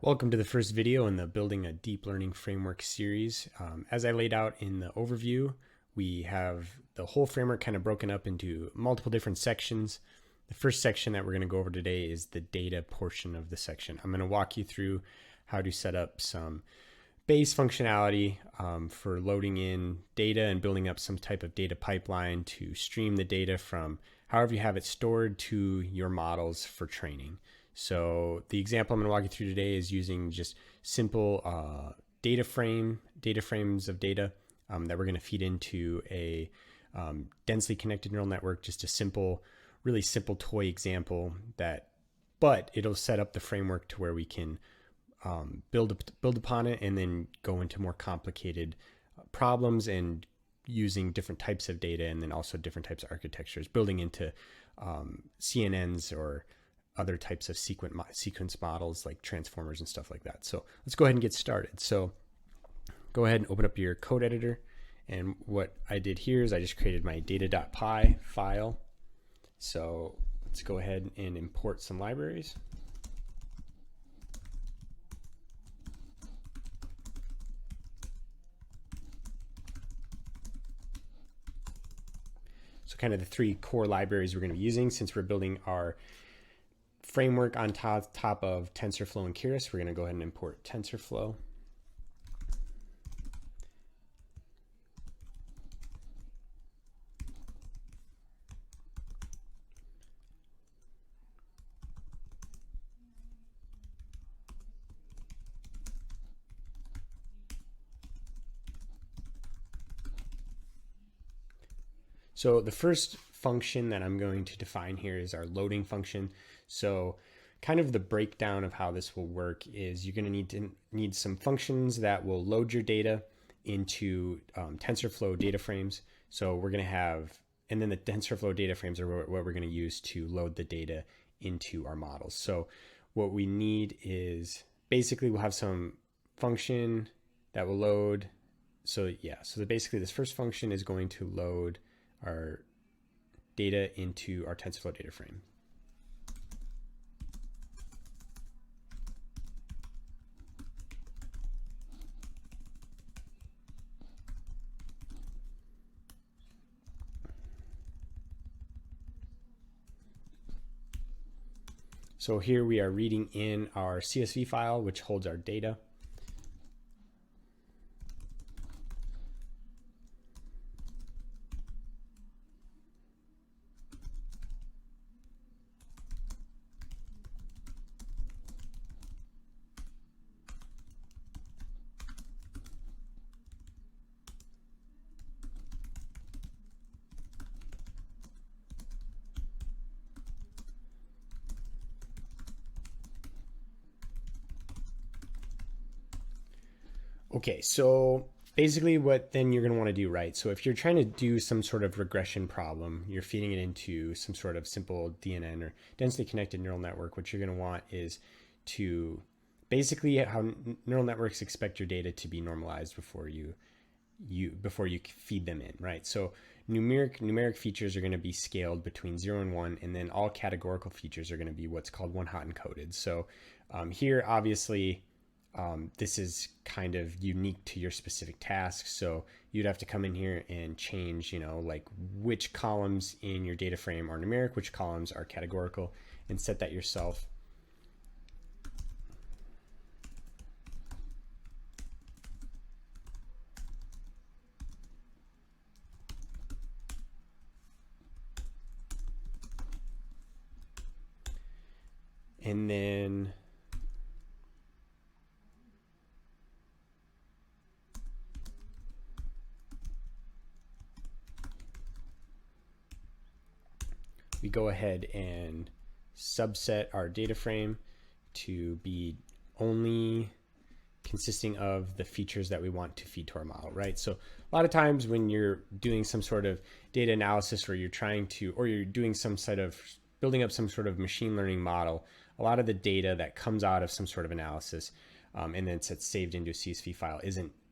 Welcome to the first video in the Building a Deep Learning Framework series. As I laid out in the overview, we have the whole framework kind of broken up into multiple different sections. The first section that we're going to go over today is the data portion of the section. I'm going to walk you through how to set up some base functionality for loading in data and building up some type of data pipeline to stream the data from however you have it stored to your models for training. So the example I'm going to walk you through today is using just simple data frames of data that we're going to feed into a densely connected neural network. Just a simple, really simple toy example but it'll set up the framework to where we can build upon it and then go into more complicated problems and using different types of data and then also different types of architectures, building into CNNs or other types of sequence models like transformers and stuff like that. So let's go ahead and get started. So go ahead and open up your code editor. And what I did here is I just created my data.py file. So let's go ahead and import some libraries. So kind of the three core libraries we're going to be using since we're building our framework on top of TensorFlow and Keras. We're going to go ahead and import TensorFlow. So the first function that I'm going to define here is our loading function. So kind of the breakdown of how this will work is you're going to need some functions that will load your data into TensorFlow data frames. So we're going to have, and then the TensorFlow data frames are what we're going to use to load the data into our models. So what we need is basically we'll have some function that will load. So basically this first function is going to load our data into our TensorFlow data frame. So here we are reading in our CSV file, which holds our data. Okay, so basically what then you're going to want to do, right? So if you're trying to do some sort of regression problem, you're feeding it into some sort of simple DNN or densely connected neural network. What you're going to want is to basically how neural networks expect your data to be normalized before you feed them in, right? So numeric features are going to be scaled between 0 and 1, and then all categorical features are going to be what's called one-hot encoded. So here, obviously, this is kind of unique to your specific task. So you'd have to come in here and change, like which columns in your data frame are numeric, which columns are categorical, and set that yourself. And then we go ahead and subset our data frame to be only consisting of the features that we want to feed to our model, right? So a lot of times when you're doing some sort of data analysis or you're doing some sort of building up some sort of machine learning model, a lot of the data that comes out of some sort of analysis and then it's saved into a CSV file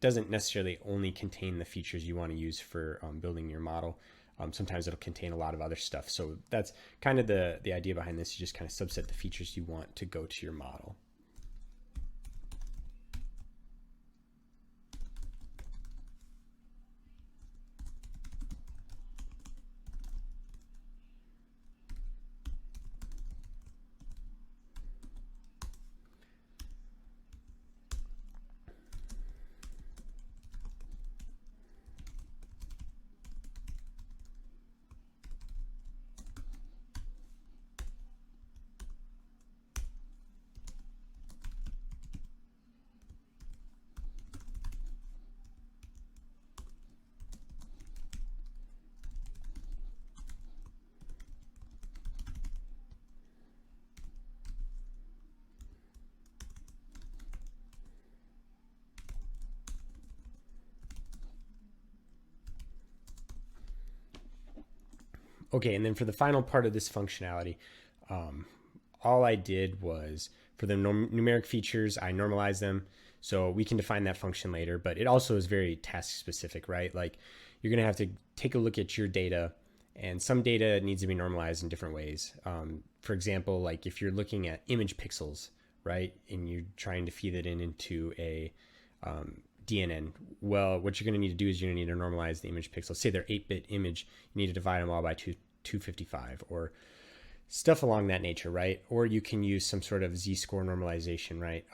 doesn't necessarily only contain the features you want to use for building your model. Sometimes it'll contain a lot of other stuff. So that's kind of the idea behind this. You just kind of subset the features you want to go to your model. Okay, and then for the final part of this functionality, all I did was for the numeric features, I normalized them. So we can define that function later, but it also is very task specific, right? Like you're going to have to take a look at your data, and some data needs to be normalized in different ways. For example, like if you're looking at image pixels, right, and you're trying to feed it into a DNN, well, what you're going to need to do is you're going to need to normalize the image pixels. Say they're 8-bit image, you need to divide them all by 255 or stuff along that nature, right? Or you can use some sort of z-score normalization, right?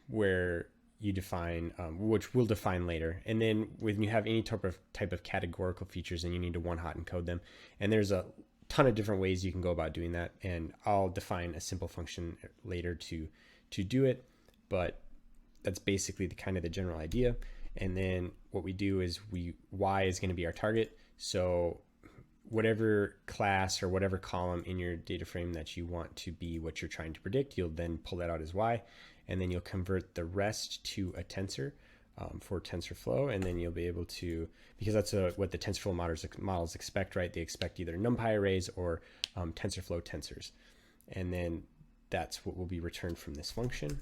Where you define, which we'll define later. And then when you have any type of categorical features, and you need to one-hot encode them. And there's a ton of different ways you can go about doing that. And I'll define a simple function later to do it. But that's basically the kind of the general idea. And then what we do is y is going to be our target. So whatever class or whatever column in your data frame that you want to be what you're trying to predict, you'll then pull that out as y, and then you'll convert the rest to a tensor for TensorFlow, and then you'll be able to, because that's what the TensorFlow models expect, right? They expect either NumPy arrays or TensorFlow tensors, and then that's what will be returned from this function.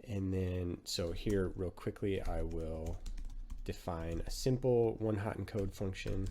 And then, so here real quickly, I will define a simple one-hot encode function.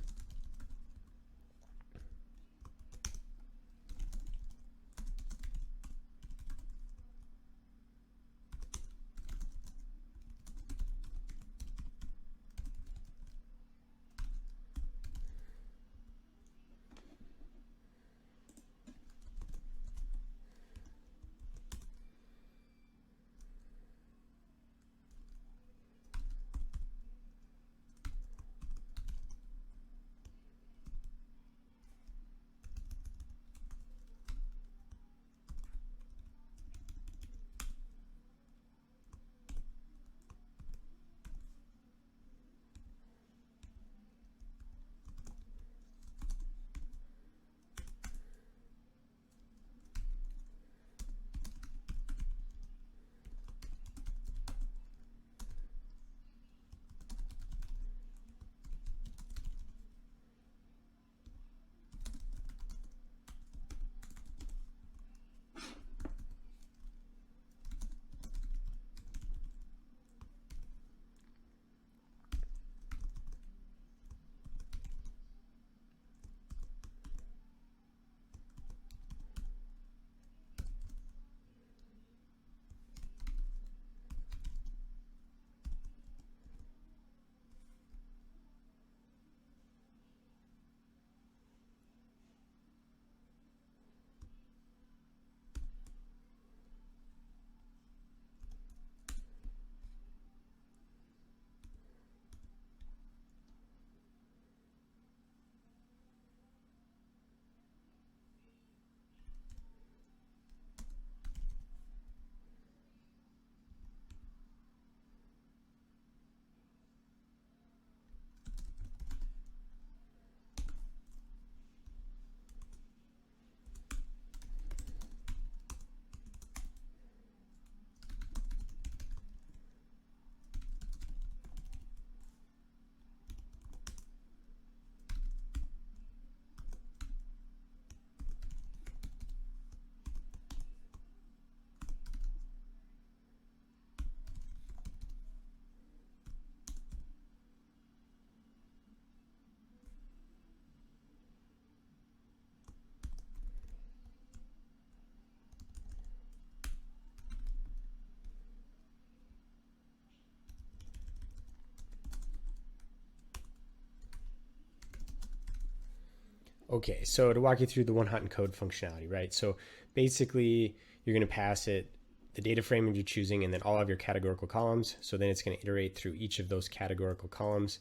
Okay, so to walk you through the one-hot encode functionality, right? So basically, you're going to pass it the data frame that you're choosing and then all of your categorical columns. So then it's going to iterate through each of those categorical columns,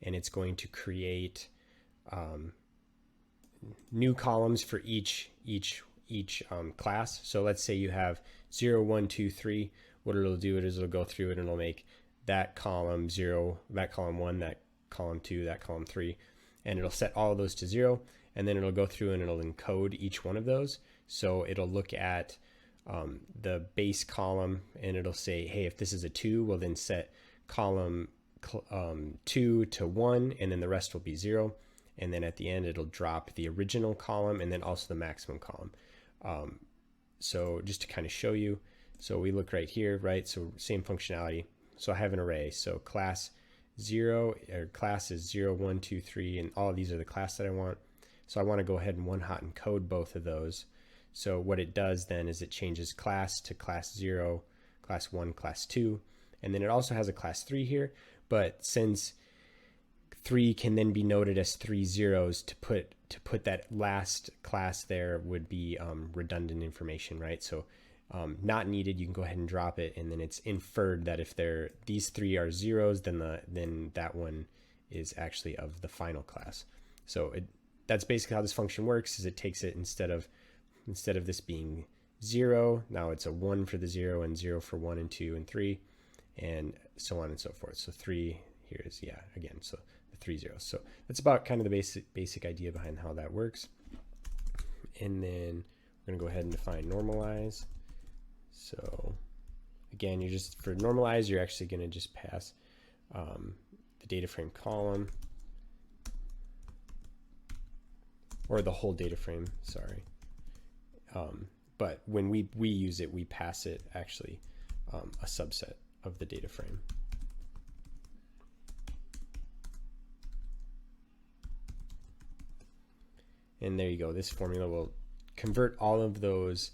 and it's going to create new columns for each class. So let's say you have 0, 1, 2, 3. What it'll do is it'll go through it and it'll make that column 0, that column 1, that column 2, that column 3, and it'll set all of those to 0. And then it'll go through and it'll encode each one of those. So it'll look at the base column and it'll say, hey, if this is a 2, we'll then set column 2 to 1, and then the rest will be 0. and then at the end it'll drop the original column and then also the maximum column. So just to kind of show you, so we look right here, right? So same functionality. So I have an array. So class 0 or class is 0, 1, 2, 3, and all of these are the class that I want. So I want to go ahead and one hot encode both of those. So what it does then is it changes class to class 0, class 1, class 2, and then it also has a class 3 here. But since 3 can then be noted as 3 zeros, to put that last class there would be redundant information, right? So not needed. You can go ahead and drop it, and then it's inferred that if these 3 are zeros, then that one is actually of the final class. So that's basically how this function works. Is it takes it instead of this being 0, now it's a 1 for the 0 and 0 for 1 and 2 and 3, and so on and so forth. So 3 here is, yeah, again, so the 3 zeros. So that's about kind of the basic idea behind how that works. And then we're going to go ahead and define normalize. So again, for normalize, you're actually going to just pass the data frame column, or the whole data frame, sorry. But when we use it, we pass it actually a subset of the data frame. And there you go. This formula will convert all of those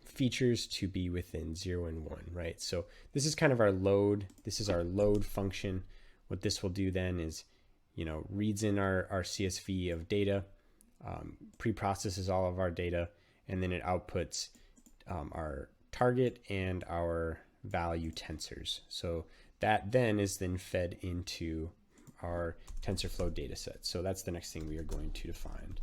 features to be within 0 and 1, right? So this is kind of our load. This is our load function. What this will do then is, reads in our CSV of data, pre-processes all of our data, and then it outputs our target and our value tensors. So that then is fed into our TensorFlow data set. So that's the next thing we are going to define.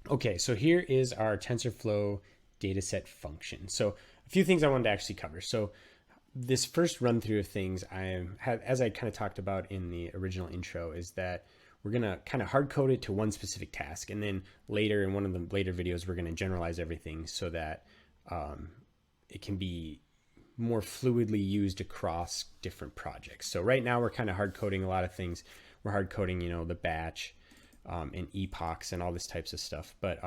Okay, so here is our TensorFlow dataset function. So a few things I wanted to actually cover. So this first run through of things as I kind of talked about in the original intro, is that we're going to kind of hard code it to one specific task. And then later in one of the later videos, we're going to generalize everything so that it can be more fluidly used across different projects. So right now we're kind of hard coding a lot of things. We're hard coding, the batch and epochs and all this types of stuff. But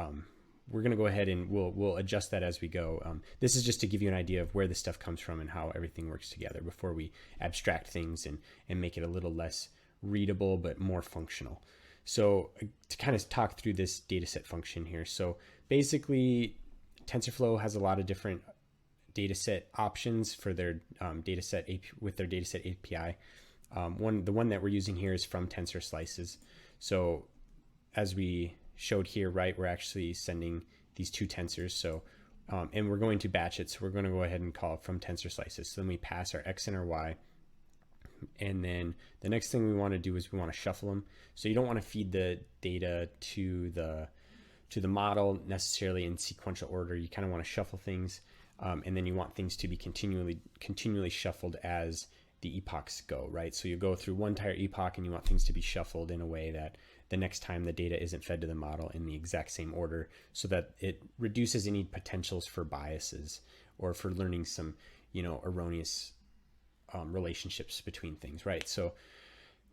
we're going to go ahead and we'll adjust that as we go. This is just to give you an idea of where this stuff comes from and how everything works together before we abstract things and make it a little less readable but more functional. So to kind of talk through this dataset function here. So basically, TensorFlow has a lot of different dataset options for their dataset with their dataset API. The one that we're using here is from tensor slices. So as we showed here, right, we're actually sending these two tensors. So and we're going to batch it. So we're going to go ahead and call it from tensor slices. So then we pass our X and our Y. And then the next thing we want to do is we want to shuffle them. So you don't want to feed the data to the model necessarily in sequential order. You kind of want to shuffle things, and then you want things to be continually shuffled as the epochs go, right? So you go through one entire epoch and you want things to be shuffled in a way that the next time the data isn't fed to the model in the exact same order, so that it reduces any potentials for biases or for learning some, erroneous relationships between things, right? So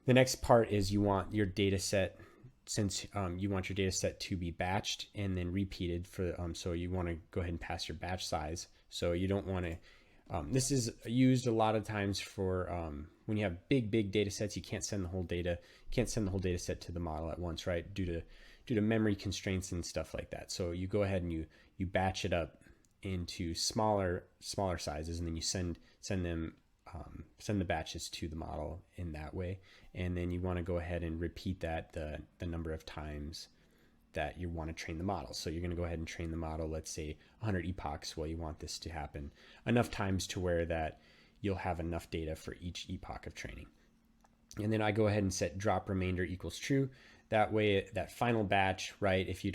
the next part is you want your data set, since you want your data set to be batched and then repeated for, so you want to go ahead and pass your batch size. So you don't want to, this is used a lot of times for when you have big data sets. You can't send the whole data set to the model at once, right? Due to memory constraints and stuff like that. So you go ahead and you batch it up into smaller sizes, and then you send the batches to the model in that way. And then you want to go ahead and repeat that the number of times that you want to train the model. So you're going to go ahead and train the model, let's say 100 epochs. Well, you want this to happen enough times to where that you'll have enough data for each epoch of training. And then I go ahead and set drop remainder equals true. That way, that final batch, right, if your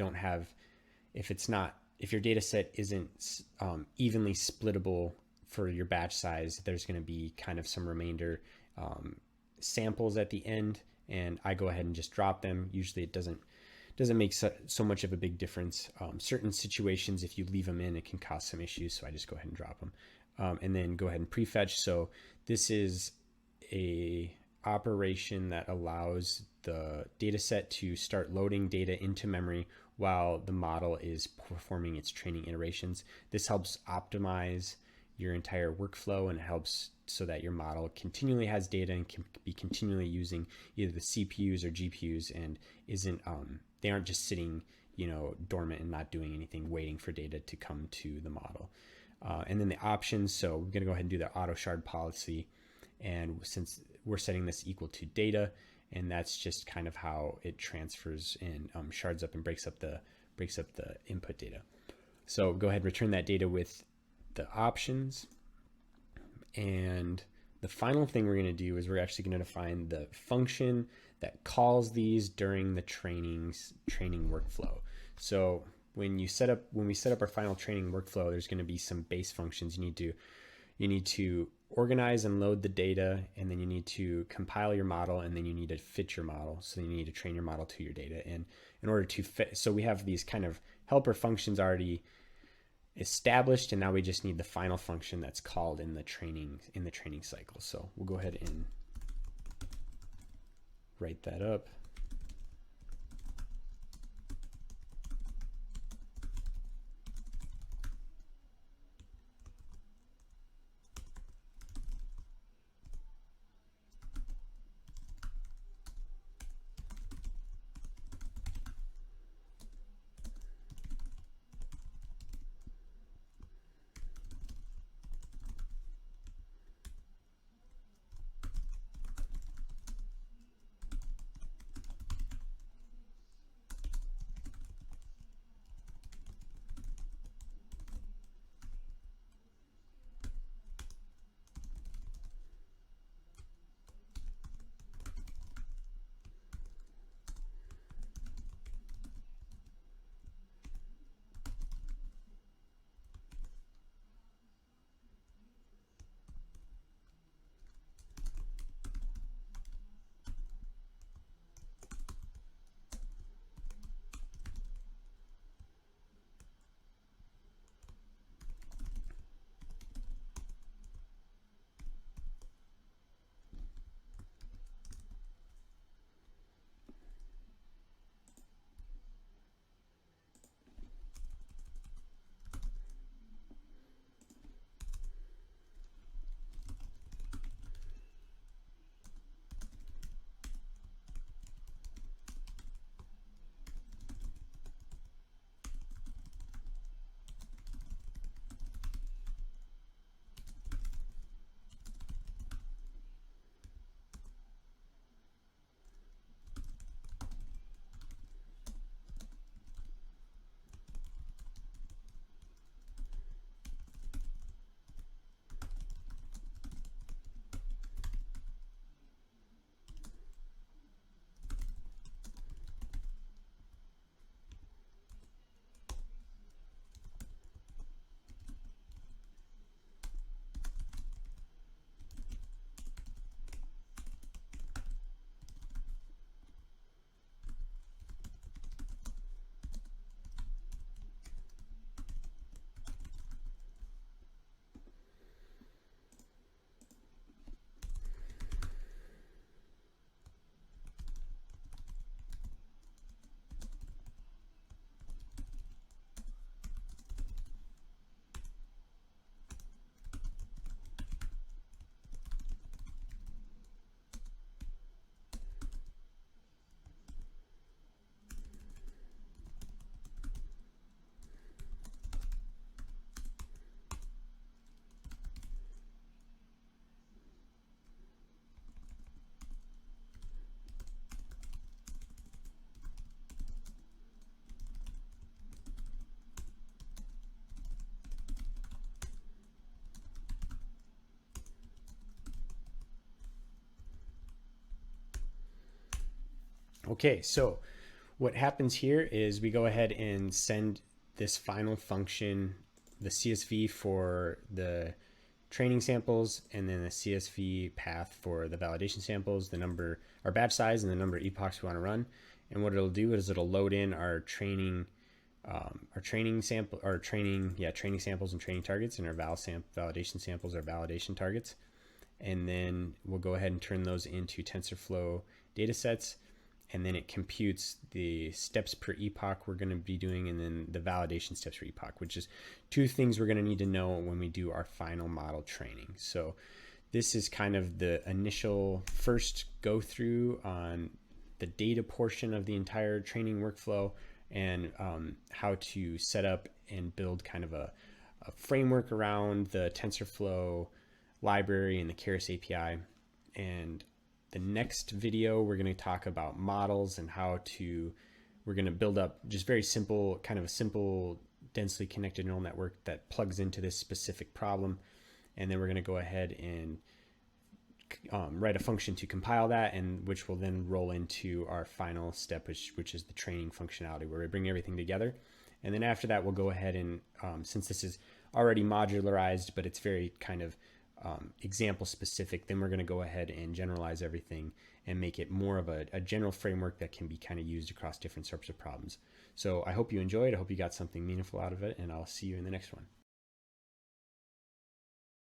data set isn't evenly splittable for your batch size, there's going to be kind of some remainder samples at the end, and I go ahead and just drop them. Usually it doesn't make so much of a big difference. Certain situations, if you leave them in, it can cause some issues, so I just go ahead and drop them. And then go ahead and prefetch. So this is a operation that allows the data set to start loading data into memory while the model is performing its training iterations. This helps optimize your entire workflow, and it helps so that your model continually has data and can be continually using either the CPUs or GPUs, and they aren't just sitting dormant and not doing anything, waiting for data to come to the model. And then the options, so we're going to go ahead and do the auto shard policy, and since we're setting this equal to data, and that's just kind of how it transfers and shards up and breaks up the input data. So go ahead and return that data with the options. And the final thing we're going to do is we're actually going to define the function that calls these during the training workflow. So when we set up our final training workflow, there's going to be some base functions. You need to organize and load the data, and then you need to compile your model, and then you need to fit your model. So you need to train your model to your data. And in order to fit, so we have these kind of helper functions already established, and now we just need the final function that's called in the training cycle. So we'll go ahead and write that up. Okay, so what happens here is we go ahead and send this final function, the CSV for the training samples, and then a CSV path for the validation samples, the number, our batch size, and the number of epochs we want to run. And what it'll do is it'll load in our training training samples and training targets, and our validation samples are validation targets. And then we'll go ahead and turn those into TensorFlow data sets, and then it computes the steps per epoch we're going to be doing, and then the validation steps per epoch, which is two things we're going to need to know when we do our final model training. So this is kind of the initial first go through on the data portion of the entire training workflow, and how to set up and build kind of a framework around the TensorFlow library and the Keras API. And the next video, we're going to talk about models and we're going to build up just very simple, kind of a simple densely connected neural network that plugs into this specific problem. And then we're going to go ahead and write a function to compile that, and which will then roll into our final step, which is the training functionality, where we bring everything together. And then after that, we'll go ahead and, since this is already modularized, but it's very kind of example specific, then we're going to go ahead and generalize everything and make it more of a general framework that can be kind of used across different sorts of problems. So I hope you enjoyed. I hope you got something meaningful out of it, and I'll see you in the next one.